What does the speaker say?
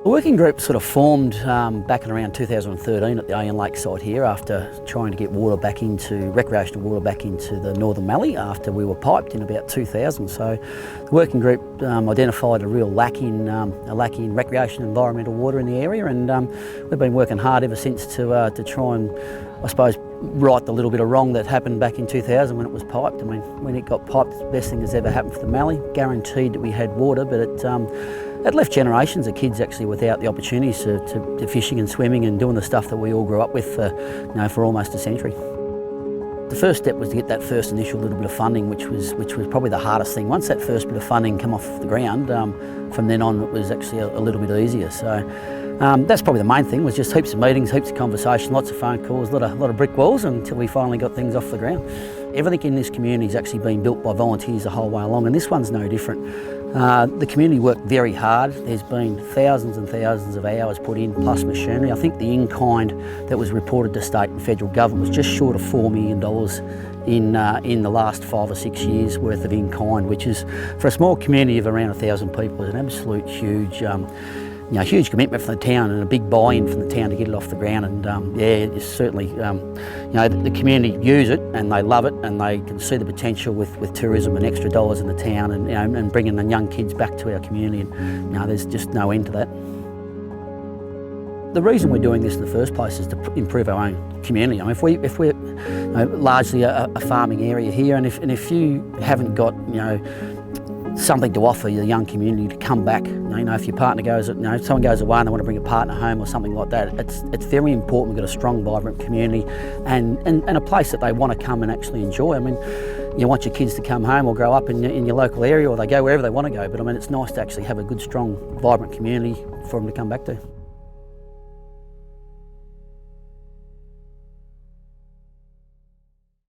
The working group sort of formed back in around 2013 at the Ouyen Lake site here after trying to get recreational water back into the northern Mallee after we were piped in about 2000. So the working group identified a real lack in recreational environmental water in the area, and we've been working hard ever since to try and, I suppose, right the little bit of wrong that happened back in 2000 when it was piped. I mean, when it got piped, it's the best thing that's ever happened for the Mallee. Guaranteed that we had water, but it left generations of kids actually without the opportunities to fishing and swimming and doing the stuff that we all grew up with for almost a century. The first step was to get that first initial little bit of funding, which was probably the hardest thing. Once that first bit of funding came off the ground, from then on it was actually a little bit easier. So that's probably the main thing, was just heaps of meetings, heaps of conversation, lots of phone calls, a lot of brick walls until we finally got things off the ground. Everything in this community has actually been built by volunteers the whole way along, and this one's no different. The community worked very hard. There's been thousands and thousands of hours put in, plus machinery. I think the in-kind that was reported to state and federal government was just short of $4 million in the last 5 or 6 years worth of in-kind, which is, for a small community of around 1,000 people, is an absolute huge commitment from the town and a big buy-in from the town to get it off the ground. And it's certainly, the community use it and they love it, and they can see the potential with tourism and extra dollars in the town, and bringing the young kids back to our community. And there's just no end to that. The reason we're doing this in the first place is to improve our own community. I mean, if we're largely a farming area here, and if you haven't got something to offer the young community to come back, if your partner goes, if someone goes away and they want to bring a partner home or something like that, it's very important we've got a strong, vibrant community and a place that they want to come and actually enjoy. I mean, you want your kids to come home or grow up in your local area, or they go wherever they want to go, but I mean, it's nice to actually have a good, strong, vibrant community for them to come back to.